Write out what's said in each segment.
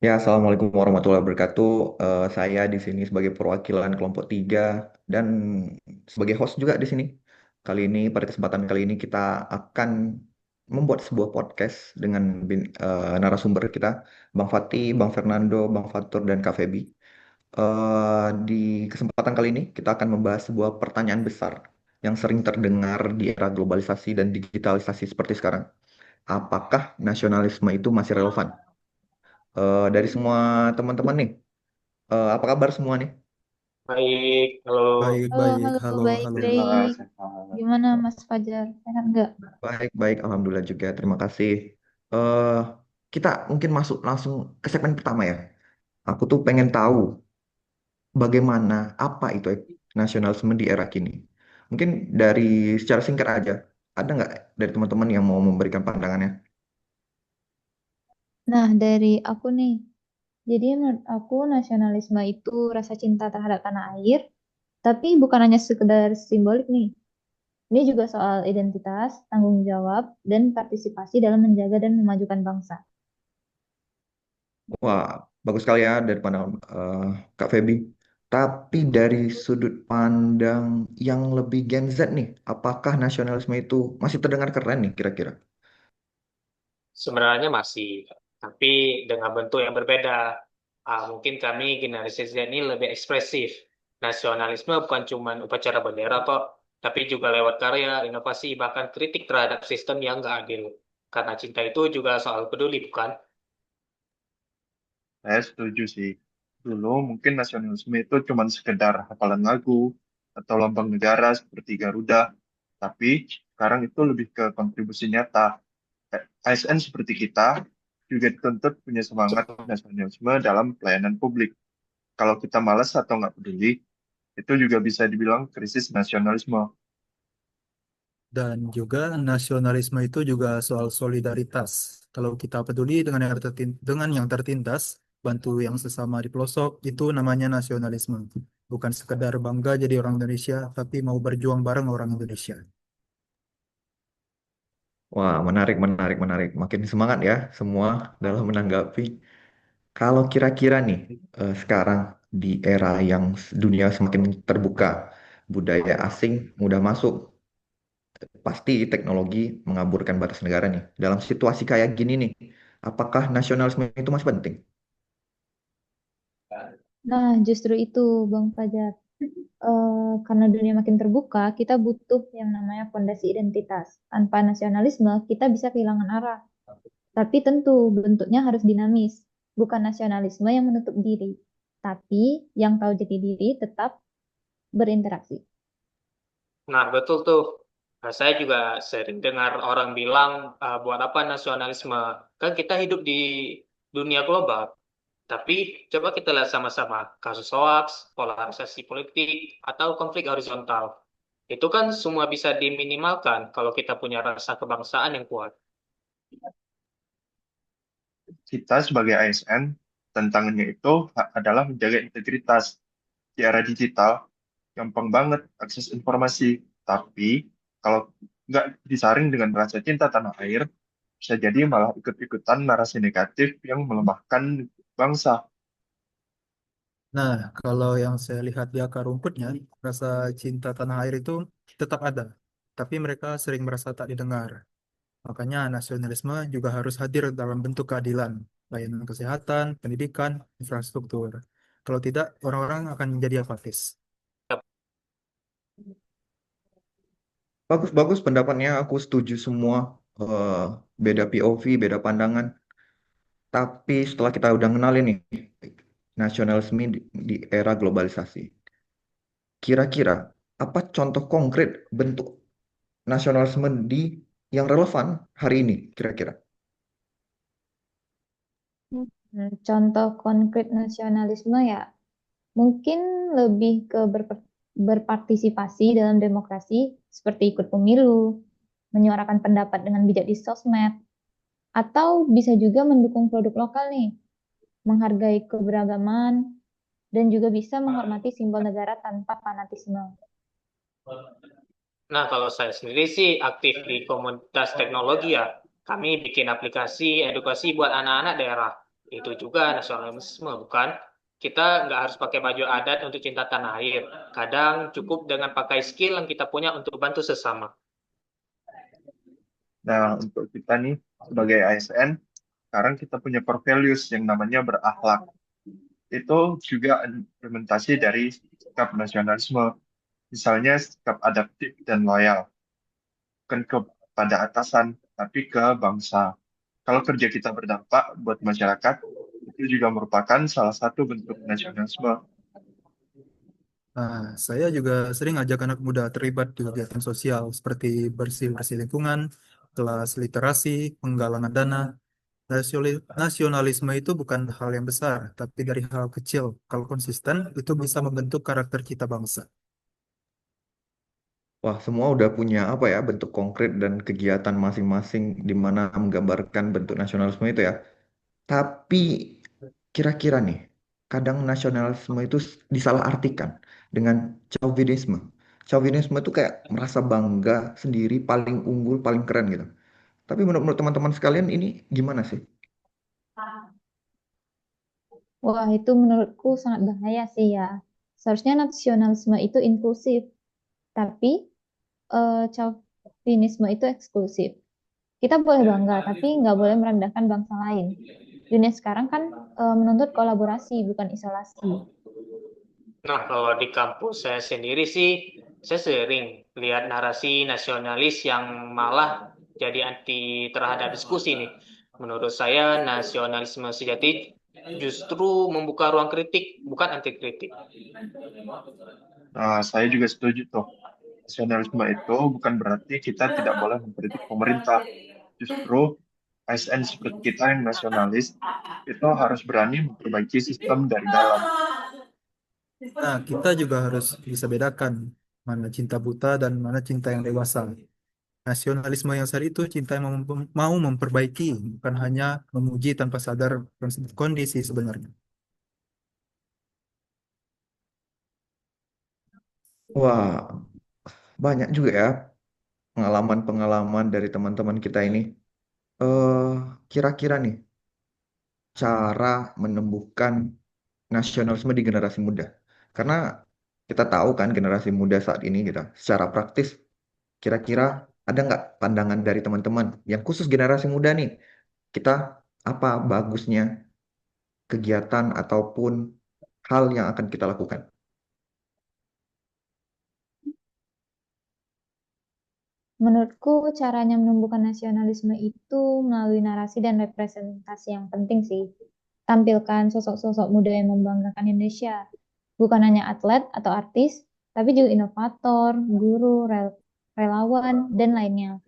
Ya, Assalamualaikum warahmatullahi wabarakatuh. Saya di sini sebagai perwakilan kelompok 3 dan sebagai host juga di sini. Pada kesempatan kali ini kita akan membuat sebuah podcast dengan narasumber kita, Bang Fatih, Bang Fernando, Bang Fatur, dan Kak Feby. Di kesempatan kali ini kita akan membahas sebuah pertanyaan besar yang sering terdengar di era globalisasi dan digitalisasi seperti sekarang. Apakah nasionalisme itu masih relevan? Dari semua teman-teman nih, apa kabar semua nih? Baik, halo. Halo, Baik-baik, halo, halo, halo. baik-baik. Gimana Mas Fajar? Sehat nggak? Baik-baik, alhamdulillah juga. Terima kasih. eh kita mungkin masuk langsung ke segmen pertama ya. Aku tuh pengen tahu bagaimana apa itu nasionalisme di era kini. Mungkin dari secara singkat aja, ada nggak dari teman-teman yang mau memberikan pandangannya? Nah, dari aku nih. Jadi menurut aku nasionalisme itu rasa cinta terhadap tanah air, tapi bukan hanya sekedar simbolik nih. Ini juga soal identitas, tanggung jawab, dan partisipasi dalam menjaga dan memajukan bangsa. Wah, bagus sekali ya dari pandangan Kak Feby. Tapi dari sudut pandang yang lebih Gen Z nih, apakah nasionalisme itu masih terdengar keren nih kira-kira? Sebenarnya masih, tapi dengan bentuk yang berbeda. Mungkin kami generasi Z ini lebih ekspresif. Nasionalisme bukan cuma upacara bendera kok, tapi juga lewat karya, inovasi, bahkan kritik terhadap sistem yang nggak adil. Karena cinta itu juga soal peduli, bukan? Saya setuju sih. Dulu mungkin nasionalisme itu cuma sekedar hafalan lagu atau lambang negara seperti Garuda. Tapi sekarang itu lebih ke kontribusi nyata. ASN seperti kita juga dituntut punya semangat nasionalisme dalam pelayanan publik. Kalau kita malas atau nggak peduli, itu juga bisa dibilang krisis nasionalisme. Dan juga nasionalisme itu juga soal solidaritas. Kalau kita peduli dengan yang tertindas, bantu yang sesama di pelosok, itu namanya nasionalisme. Bukan sekedar bangga jadi orang Indonesia, tapi mau berjuang bareng orang Indonesia. Wah, menarik, menarik, menarik. Makin semangat ya semua dalam menanggapi. Kalau kira-kira nih, sekarang di era yang dunia semakin terbuka, budaya asing mudah masuk, pasti teknologi mengaburkan batas negara nih. Dalam situasi kayak gini nih, apakah nasionalisme itu masih penting? Nah, justru itu, Bang Fajar. Karena dunia makin terbuka, kita butuh yang namanya fondasi identitas. Tanpa nasionalisme, kita bisa kehilangan arah. Tapi tentu bentuknya harus dinamis, bukan nasionalisme yang menutup diri, tapi yang tahu jati diri tetap berinteraksi. Nah, betul tuh. Nah, saya juga sering dengar orang bilang, buat apa nasionalisme? Kan kita hidup di dunia global. Tapi coba kita lihat sama-sama kasus hoax, polarisasi politik, atau konflik horizontal. Itu kan semua bisa diminimalkan kalau kita punya rasa kebangsaan yang kuat. Kita sebagai ASN, tantangannya itu adalah menjaga integritas. Di era digital, gampang banget akses informasi. Tapi kalau nggak disaring dengan rasa cinta tanah air, bisa jadi malah ikut-ikutan narasi negatif yang melemahkan bangsa. Nah, kalau yang saya lihat di akar rumputnya, rasa cinta tanah air itu tetap ada. Tapi mereka sering merasa tak didengar. Makanya nasionalisme juga harus hadir dalam bentuk keadilan, layanan kesehatan, pendidikan, infrastruktur. Kalau tidak, orang-orang akan menjadi apatis. Bagus-bagus pendapatnya, aku setuju semua. Eh, Beda POV, beda pandangan. Tapi setelah kita udah kenalin nih, nasionalisme di era globalisasi. Kira-kira apa contoh konkret bentuk nasionalisme yang relevan hari ini kira-kira? Contoh konkret nasionalisme ya, mungkin lebih ke berpartisipasi dalam demokrasi, seperti ikut pemilu, menyuarakan pendapat dengan bijak di sosmed, atau bisa juga mendukung produk lokal nih, menghargai keberagaman, dan juga bisa menghormati simbol negara tanpa fanatisme. Nah, kalau saya sendiri sih aktif di komunitas teknologi ya. Kami bikin aplikasi edukasi buat anak-anak daerah. Itu juga nasionalisme, bukan? Kita nggak harus pakai baju adat untuk cinta tanah air. Kadang cukup dengan pakai skill yang kita punya untuk bantu sesama. Nah, untuk kita nih sebagai ASN, sekarang kita punya core values yang namanya berakhlak. Itu juga implementasi dari sikap nasionalisme. Misalnya sikap adaptif dan loyal, bukan kepada atasan, tapi ke bangsa. Kalau kerja kita berdampak buat masyarakat, itu juga merupakan salah satu bentuk nasionalisme. Nah, saya juga sering ajak anak muda terlibat di kegiatan sosial seperti bersih-bersih lingkungan, kelas literasi, penggalangan dana. Nasionalisme itu bukan hal yang besar, tapi dari hal kecil. Kalau konsisten, itu bisa membentuk karakter kita bangsa. Wah, semua udah punya apa ya bentuk konkret dan kegiatan masing-masing di mana menggambarkan bentuk nasionalisme itu ya. Tapi kira-kira nih, kadang nasionalisme itu disalahartikan dengan chauvinisme. Chauvinisme itu kayak merasa bangga sendiri, paling unggul, paling keren gitu. Tapi menurut teman-teman sekalian ini gimana sih? Wah, itu menurutku sangat bahaya sih ya. Seharusnya nasionalisme itu inklusif, tapi chauvinisme itu eksklusif. Kita boleh bangga, tapi nggak boleh merendahkan bangsa lain. Dunia sekarang kan menuntut kolaborasi, bukan isolasi. Nah, kalau di kampus saya sendiri sih, saya sering lihat narasi nasionalis yang malah jadi anti terhadap diskusi nih. Menurut saya, nasionalisme sejati justru membuka ruang kritik, bukan anti kritik. Nah, saya juga setuju tuh. Nasionalisme itu bukan berarti kita tidak boleh mengkritik pemerintah. Justru ASN seperti kita yang nasionalis itu harus berani memperbaiki sistem dari dalam. Nah, kita juga harus bisa bedakan mana cinta buta dan mana cinta yang dewasa. Nasionalisme yang saat itu cinta yang mau memperbaiki, bukan hanya memuji tanpa sadar kondisi sebenarnya. Wah, banyak juga ya pengalaman-pengalaman dari teman-teman kita ini. Eh, Kira-kira nih cara menumbuhkan nasionalisme di generasi muda. Karena kita tahu kan generasi muda saat ini gitu, secara praktis kira-kira ada nggak pandangan dari teman-teman yang khusus generasi muda nih, kita apa bagusnya kegiatan ataupun hal yang akan kita lakukan? Menurutku, caranya menumbuhkan nasionalisme itu melalui narasi dan representasi yang penting sih. Tampilkan sosok-sosok muda yang membanggakan Indonesia. Bukan hanya atlet atau artis, tapi juga inovator, guru, relawan, dan lainnya.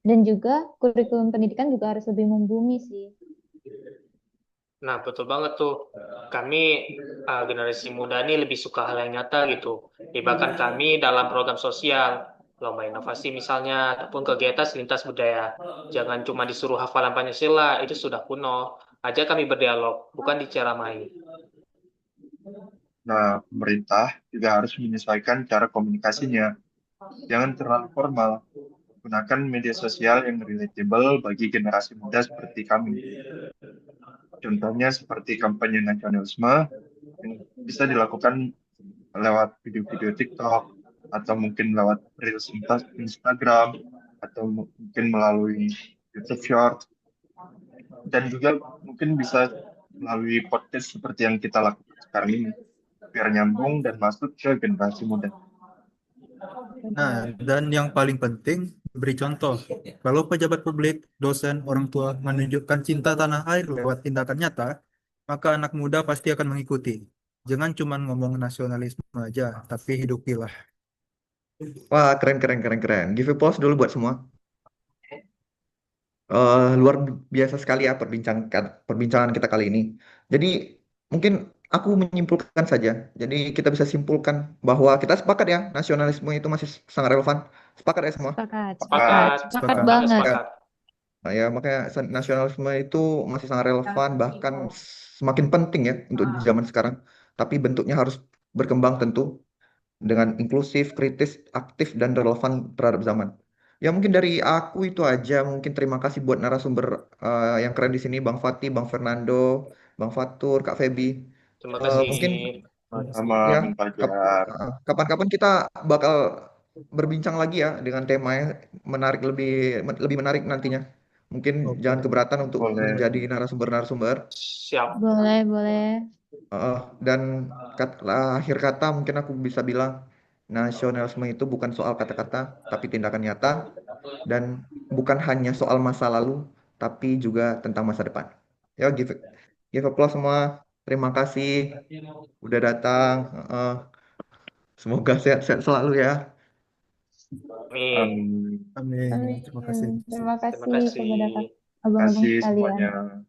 Dan juga kurikulum pendidikan juga harus lebih membumi sih. Nah, betul banget tuh. Kami generasi muda ini lebih suka hal yang nyata gitu. Libatkan kami dalam program sosial, lomba inovasi misalnya, ataupun kegiatan lintas budaya. Jangan cuma disuruh hafalan Pancasila, itu sudah kuno. Ajak kami berdialog, bukan diceramai. Nah, pemerintah juga harus menyesuaikan cara komunikasinya. Jangan terlalu formal. Gunakan media sosial yang relatable bagi generasi muda seperti kami. Contohnya seperti kampanye nasionalisme yang bisa dilakukan lewat video-video TikTok atau mungkin lewat Reels Instagram atau mungkin melalui YouTube Short dan juga mungkin bisa melalui podcast seperti yang kita lakukan sekarang ini biar nyambung dan masuk ke generasi muda. Nah, dan yang paling penting, beri contoh. Kalau pejabat publik, dosen, orang tua menunjukkan cinta tanah air lewat tindakan nyata, maka anak muda pasti akan mengikuti. Jangan cuma ngomong nasionalisme aja, tapi hidupilah. Wah, keren keren keren keren. Give applause dulu buat semua. Luar biasa sekali ya perbincangan kita kali ini. Jadi mungkin aku menyimpulkan saja. Jadi kita bisa simpulkan bahwa kita sepakat ya nasionalisme itu masih sangat relevan. Sepakat ya semua. Sepakat, sepakat, Sepakat, sepakat Sepakat. sangat banget. Ya, sepakat. nah ya makanya nasionalisme itu masih sangat relevan bahkan semakin penting ya untuk di zaman sekarang. Tapi bentuknya harus berkembang tentu dengan inklusif, kritis, aktif dan relevan terhadap zaman. Ya mungkin dari aku itu aja. Mungkin terima kasih buat narasumber yang keren di sini, Bang Fatih, Bang Fernando, Bang Fatur, Kak Feby. Terima kasih. Mungkin Terima Sama kasih. ya Bang Fajar. kapan-kapan kita bakal berbincang lagi ya dengan tema yang menarik, lebih lebih menarik nantinya. Mungkin jangan Oke. keberatan untuk Boleh. menjadi narasumber-narasumber. Siap. Boleh, boleh. Dan akhir kata mungkin aku bisa bilang nasionalisme itu bukan soal kata-kata, tapi tindakan nyata, dan bukan hanya soal masa lalu, tapi juga tentang masa depan. Ya, give applause semua. Terima kasih udah datang. Uh, Semoga sehat-sehat selalu ya. Amin. Amin. Amin. Amin. Terima kasih. Terima Terima kasih kasih. kepada abang-abang Kasih sekalian. semuanya.